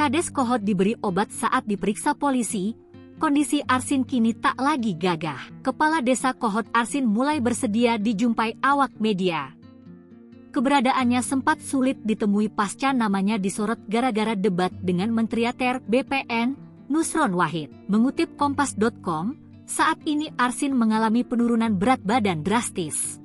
Kades Kohot diberi obat saat diperiksa polisi. Kondisi Arsin kini tak lagi gagah. Kepala Desa Kohot Arsin mulai bersedia dijumpai awak media. Keberadaannya sempat sulit ditemui pasca namanya disorot gara-gara debat dengan Menteri ATR BPN, Nusron Wahid. Mengutip Kompas.com, saat ini Arsin mengalami penurunan berat badan drastis.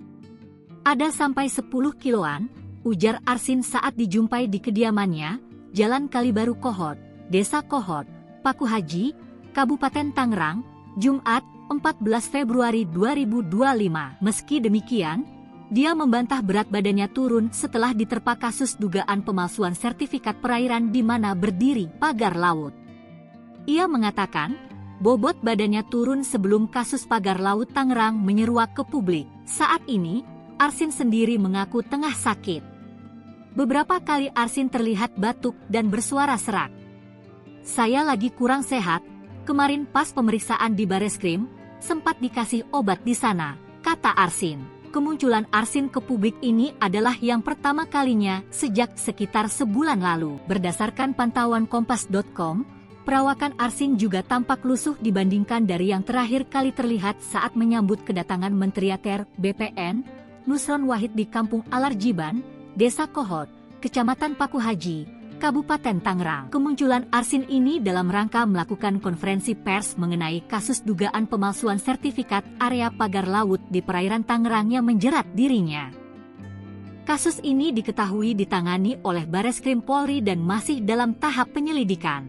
Ada sampai 10 kiloan, ujar Arsin saat dijumpai di kediamannya, Jalan Kalibaru Kohot, Desa Kohot, Paku Haji, Kabupaten Tangerang, Jumat, 14 Februari 2025. Meski demikian, dia membantah berat badannya turun setelah diterpa kasus dugaan pemalsuan sertifikat perairan di mana berdiri pagar laut. Ia mengatakan, bobot badannya turun sebelum kasus pagar laut Tangerang menyeruak ke publik. Saat ini, Arsin sendiri mengaku tengah sakit. Beberapa kali Arsin terlihat batuk dan bersuara serak. "Saya lagi kurang sehat, kemarin pas pemeriksaan di Bareskrim, sempat dikasih obat di sana," kata Arsin. Kemunculan Arsin ke publik ini adalah yang pertama kalinya sejak sekitar sebulan lalu. Berdasarkan pantauan Kompas.com, perawakan Arsin juga tampak lusuh dibandingkan dari yang terakhir kali terlihat saat menyambut kedatangan Menteri ATR BPN, Nusron Wahid di Kampung Alarjiban, Desa Kohot, Kecamatan Paku Haji, Kabupaten Tangerang. Kemunculan Arsin ini dalam rangka melakukan konferensi pers mengenai kasus dugaan pemalsuan sertifikat area pagar laut di perairan Tangerang yang menjerat dirinya. Kasus ini diketahui ditangani oleh Bareskrim Polri dan masih dalam tahap penyelidikan.